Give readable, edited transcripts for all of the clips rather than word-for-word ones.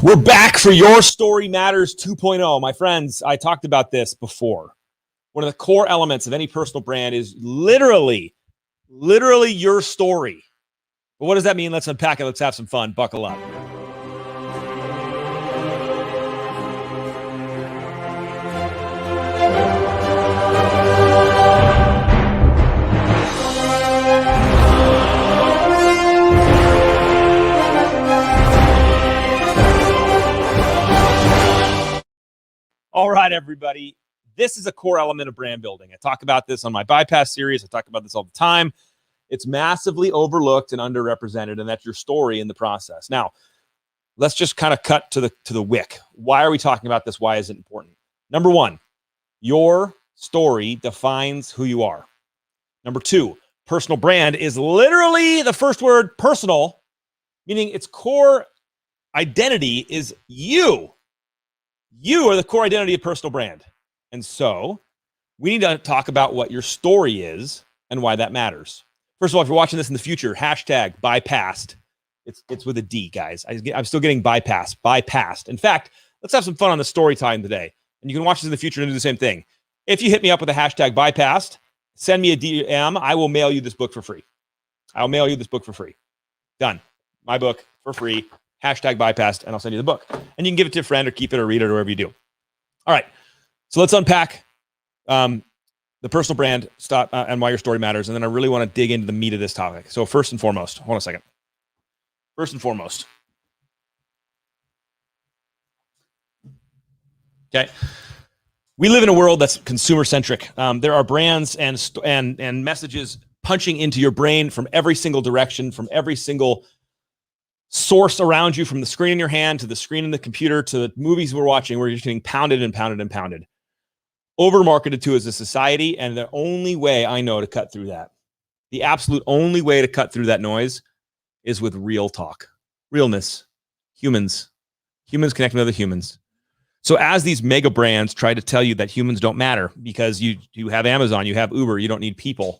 We're back for Your Story Matters 2.0. My friends, I talked about this before. One of the core elements of any personal brand is literally your story. But what does that mean? Let's unpack it. Let's have some fun. Buckle up. All right, everybody. This is a core element of brand building. I talk about this on my Bypass series. I talk about this all the time. It's massively overlooked and underrepresented, and that's your story in the process. Now, let's just kind of cut to the wick. Why are we talking about this? Why is it important? Number one, your story defines who you are. Number two, personal brand is literally the first word, personal, meaning its core identity is you. You are the core identity of personal brand. And so we need to talk about what your story is and why that matters. First of all, if you're watching this in the future, hashtag bypassed. It's with a D, guys. I'm still getting bypassed. In fact, let's have some fun on the story time today. And you can watch this in the future and do the same thing. If you hit me up with a hashtag bypassed, send me a DM. I will mail you this book for free. I'll mail you this book for free. Done. My book for free. Hashtag bypassed, and I'll send you the book. And you can give it to a friend or keep it or read it or whatever you do. All right. So let's unpack the personal brand and why your story matters. And then I really want to dig into the meat of this topic. So first and foremost, hold on a second. First and foremost. Okay. We live in a world that's consumer centric. There are brands and messages punching into your brain from every single direction, from every single source around you, from the screen in your hand to the screen in the computer to the movies we're watching, where you're just getting pounded and pounded and pounded. Over marketed to as a society, and the only way I know to cut through that, the absolute only way to cut through that noise is with real talk, realness, humans connecting with other humans. So as these mega brands try to tell you that humans don't matter because you have Amazon, you have Uber, you don't need people.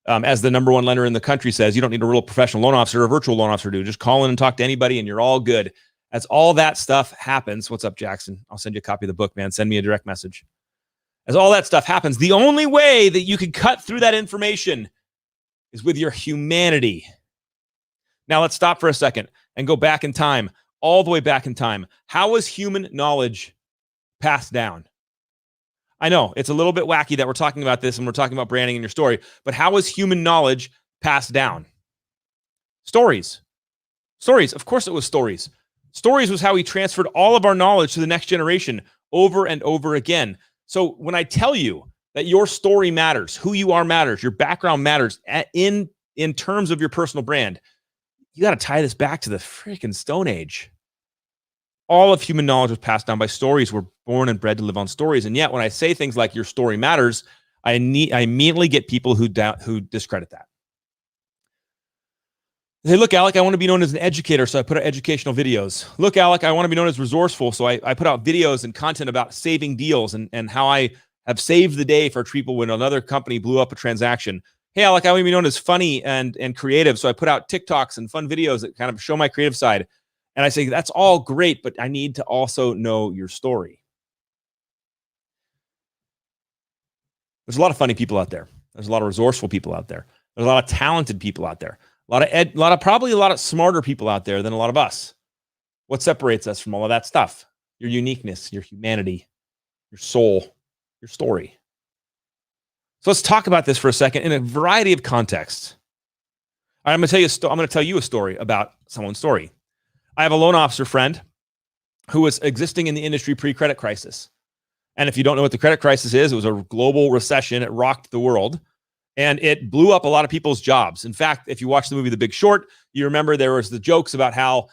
As the number one lender in the country says, you don't need a real professional loan officer or a virtual loan officer to just call in and talk to anybody and you're all good. As all that stuff happens, what's up, Jackson? I'll send you a copy of the book, man. Send me a direct message. As all that stuff happens, the only way that you can cut through that information is with your humanity. Now let's stop for a second and go back in time, all the way back in time. How was human knowledge passed down? I know it's a little bit wacky that we're talking about this and we're talking about branding in your story, but how was human knowledge passed down? Stories. Of course it was stories. Stories was how we transferred all of our knowledge to the next generation over and over again. So when I tell you that your story matters, who you are matters, your background matters in terms of your personal brand, you got to tie this back to the freaking Stone Age. All of human knowledge was passed down by stories. We're born and bred to live on stories. And yet when I say things like your story matters, I immediately get people who discredit that. They say, look, Alec, I want to be known as an educator, so I put out educational videos. Look, Alec, I want to be known as resourceful, so I put out videos and content about saving deals and how I have saved the day for people when another company blew up a transaction. Hey, Alec, I want to be known as funny and creative, so I put out TikToks and fun videos that kind of show my creative side. And I say, that's all great, but I need to also know your story. There's a lot of funny people out there. There's a lot of resourceful people out there. There's a lot of talented people out there. Probably a lot of smarter people out there than a lot of us. What separates us from all of that stuff? Your uniqueness, your humanity, your soul, your story. So let's talk about this for a second in a variety of contexts. All right, I'm going to tell you a story about someone's story. I have a loan officer friend who was existing in the industry pre-credit crisis. And if you don't know what the credit crisis is, it was a global recession. It rocked the world and it blew up a lot of people's jobs. In fact, if you watch the movie The Big Short, you remember there was the jokes about how,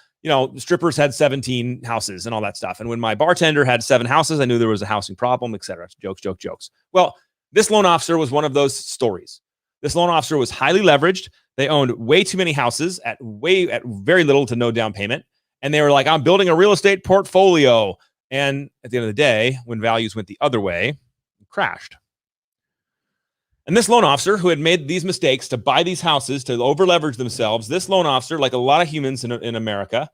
strippers had 17 houses and all that stuff. And when my bartender had 7 houses, I knew there was a housing problem, et cetera. Jokes. Well, this loan officer was one of those stories. This loan officer was highly leveraged. They owned way too many houses at very little to no down payment. And they were like, I'm building a real estate portfolio. And at the end of the day, when values went the other way, it crashed. And this loan officer who had made these mistakes to buy these houses, to over leverage themselves, this loan officer, like a lot of humans in America,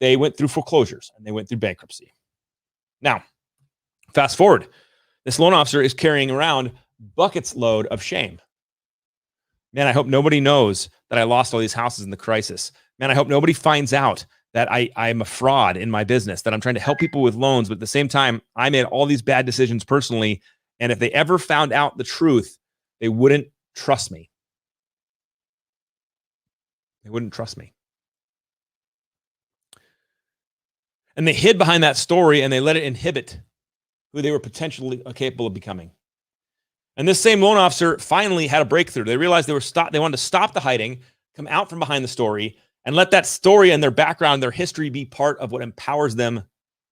they went through foreclosures and they went through bankruptcy. Now, fast forward, this loan officer is carrying around buckets load of shame. Man, I hope nobody knows that I lost all these houses in the crisis. Man, I hope nobody finds out that I'm a fraud in my business, that I'm trying to help people with loans, but at the same time, I made all these bad decisions personally. And if they ever found out the truth, they wouldn't trust me. They wouldn't trust me. And they hid behind that story and they let it inhibit who they were potentially capable of becoming. And this same loan officer finally had a breakthrough. They realized they wanted to stop the hiding, come out from behind the story, and let that story and their background, their history be part of what empowers them to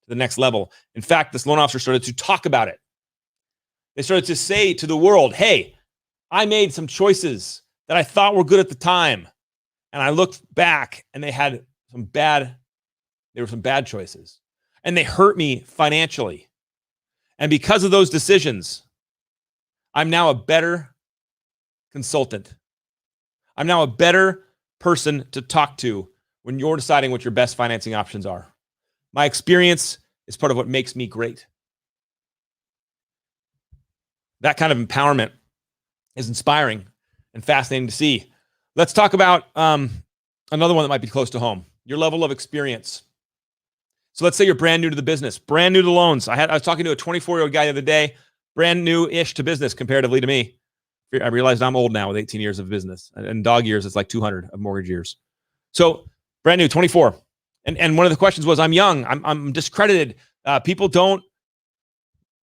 the next level. In fact, this loan officer started to talk about it. They started to say to the world, hey, I made some choices that I thought were good at the time. And I looked back and they were some bad choices. And they hurt me financially. And because of those decisions, I'm now a better consultant. I'm now a better person to talk to when you're deciding what your best financing options are. My experience is part of what makes me great. That kind of empowerment is inspiring and fascinating to see. Let's talk about another one that might be close to home, your level of experience. So let's say you're brand new to the business, brand new to loans. I was talking to a 24-year-old guy the other day, brand new-ish to business comparatively to me. I realized I'm old now with 18 years of business. And dog years, it's like 200 of mortgage years. So brand new, 24. And one of the questions was, I'm young. I'm discredited. People don't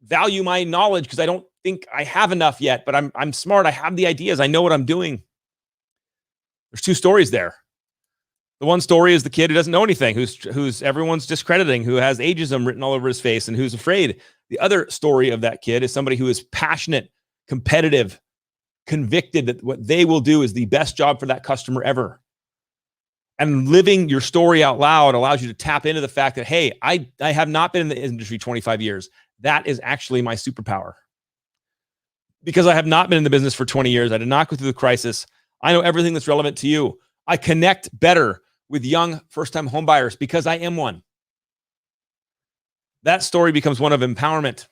value my knowledge because I don't think I have enough yet. But I'm smart. I have the ideas. I know what I'm doing. There's two stories there. The one story is the kid who doesn't know anything, who's everyone's discrediting, who has ageism written all over his face, and who's afraid. The other story of that kid is somebody who is passionate, competitive, convicted that what they will do is the best job for that customer ever. And living your story out loud allows you to tap into the fact that, hey, I have not been in the industry 25 years. That is actually my superpower. Because I have not been in the business for 20 years. I did not go through the crisis. I know everything that's relevant to you. I connect better with young first-time homebuyers because I am one. That story becomes one of empowerment.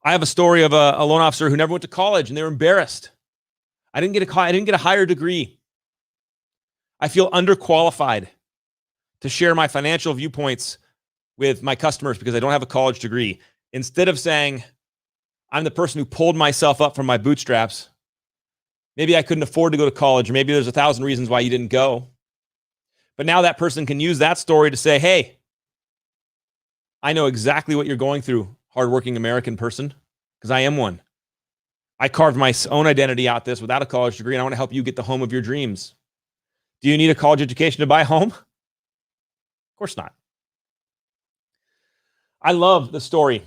I have a story of a loan officer who never went to college and they were embarrassed. I didn't get a higher degree. I feel underqualified to share my financial viewpoints with my customers because I don't have a college degree. Instead of saying, I'm the person who pulled myself up from my bootstraps. Maybe I couldn't afford to go to college, or maybe there's 1,000 reasons why you didn't go. But now that person can use that story to say, hey, I know exactly what you're going through, hardworking American person, because I am one. I carved my own identity out this without a college degree, and I want to help you get the home of your dreams. Do you need a college education to buy a home? Of course not. I love the story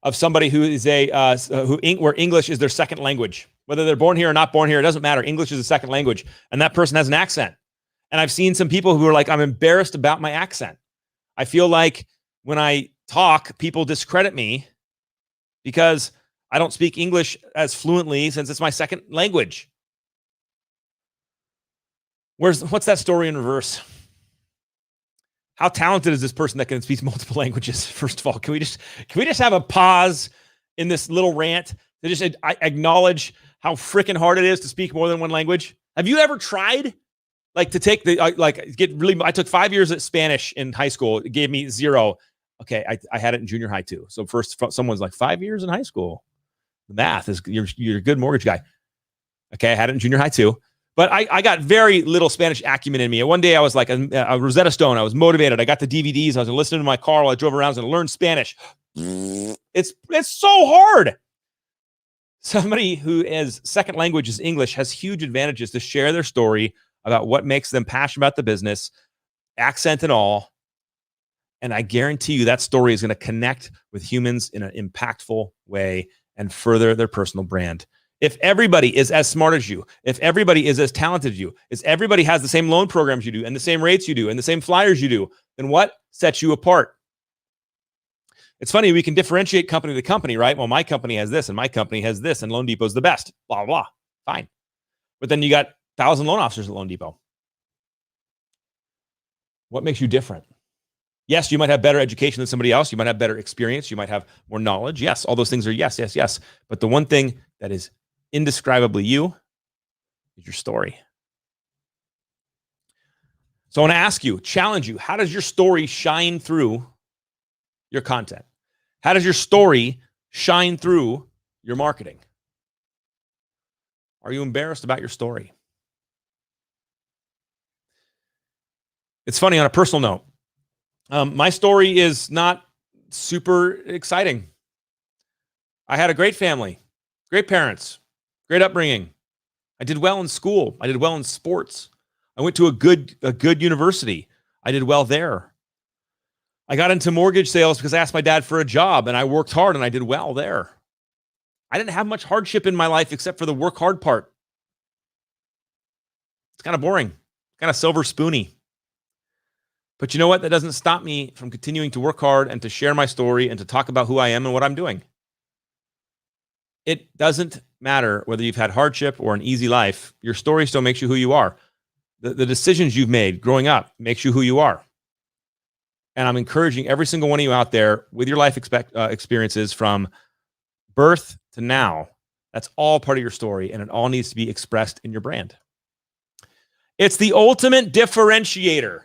of somebody who is where English is their second language. Whether they're born here or not born here, it doesn't matter. English is a second language, and that person has an accent. And I've seen some people who are like, I'm embarrassed about my accent. I feel like when I talk, people discredit me because I don't speak English as fluently since it's my second language. What's that story in reverse? How talented is this person that can speak multiple languages? First of all, can we just have a pause in this little rant to just acknowledge how freaking hard it is to speak more than one language? Have you ever tried to take I took 5 years at Spanish in high school. It gave me 0. Okay. I had it in junior high too. So first someone's like 5 years in high school. The math is you're a good mortgage guy. Okay. I had it in junior high too. But I got very little Spanish acumen in me. And one day I was like a Rosetta Stone. I was motivated. I got the DVDs. I was listening to my car while I drove around. I was going to learn Spanish. It's so hard. Somebody who is second language is English has huge advantages to share their story about what makes them passionate about the business, accent and all. And I guarantee you that story is going to connect with humans in an impactful way and further their personal brand. If everybody is as smart as you, if everybody is as talented as you, if everybody has the same loan programs you do and the same rates you do and the same flyers you do, then what sets you apart? It's funny, we can differentiate company to company, right? Well, my company has this and my company has this and Loan Depot's the best, blah, blah, blah. Fine. But then you got 1,000 loan officers at Loan Depot. What makes you different? Yes, you might have better education than somebody else. You might have better experience. You might have more knowledge. Yes, all those things are yes, yes, yes. But the one thing that is indescribably you is your story. So I want to ask you, challenge you, how does your story shine through your content? How does your story shine through your marketing? Are you embarrassed about your story? It's funny, on a personal note, my story is not super exciting. I had a great family, great parents, great upbringing. I did well in school. I did well in sports. I went to a good university. I did well there. I got into mortgage sales because I asked my dad for a job, and I worked hard and I did well there. I didn't have much hardship in my life except for the work hard part. It's kind of boring, kind of silver spoony. But you know what? That doesn't stop me from continuing to work hard and to share my story and to talk about who I am and what I'm doing. It doesn't matter whether you've had hardship or an easy life. Your story still makes you who you are. The decisions you've made growing up makes you who you are. And I'm encouraging every single one of you out there with your life experiences from birth to now. That's all part of your story, and it all needs to be expressed in your brand. It's the ultimate differentiator.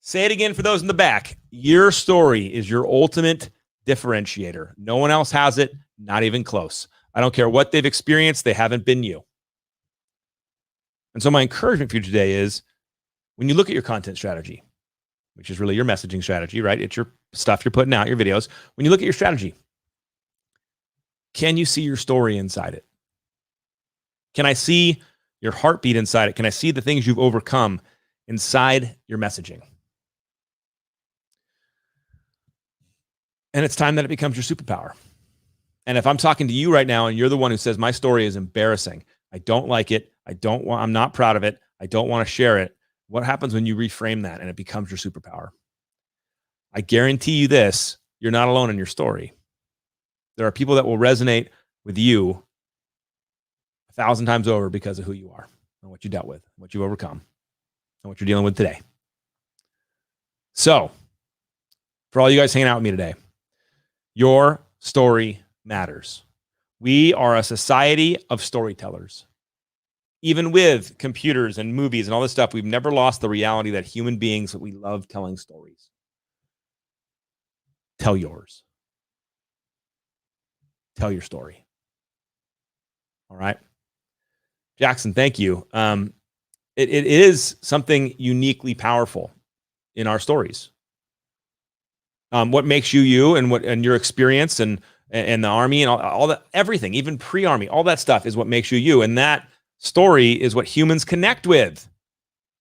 Say it again for those in the back. Your story is your ultimate differentiator. No one else has it, not even close. I don't care what they've experienced, they haven't been you. And so my encouragement for you today is, when you look at your content strategy, which is really your messaging strategy, right? It's your stuff you're putting out, your videos. When you look at your strategy, can you see your story inside it? Can I see your heartbeat inside it? Can I see the things you've overcome inside your messaging? And it's time that it becomes your superpower. And if I'm talking to you right now and you're the one who says, my story is embarrassing, I don't like it, I'm not proud of it, I don't want to share it, what happens when you reframe that and it becomes your superpower? I guarantee you this, you're not alone in your story. There are people that will resonate with you 1,000 times over because of who you are and what you dealt with, what you've overcome, and what you're dealing with today. So, for all you guys hanging out with me today, your story matters. We are a society of storytellers. Even with computers and movies and all this stuff, we've never lost the reality that human beings, we love telling stories. Tell yours. Tell your story. All right. Jackson, thank you. It is something uniquely powerful in our stories. What makes you you, and your experience and the Army and all that, everything, even pre-Army, all that stuff is what makes you you. And that story is what humans connect with.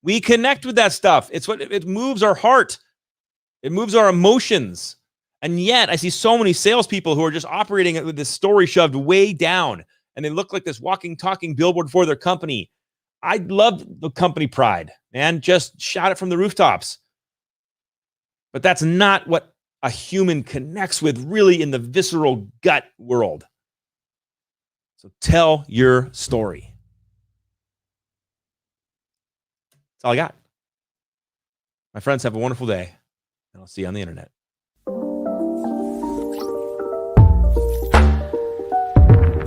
We connect with that stuff. It moves our heart. It moves our emotions. And yet I see so many salespeople who are just operating with this story shoved way down, and they look like this walking, talking billboard for their company. I love the company pride, man. Just shout it from the rooftops. But that's not what a human connects with really in the visceral gut world. So tell your story. That's all I got. My friends, have a wonderful day, and I'll see you on the internet.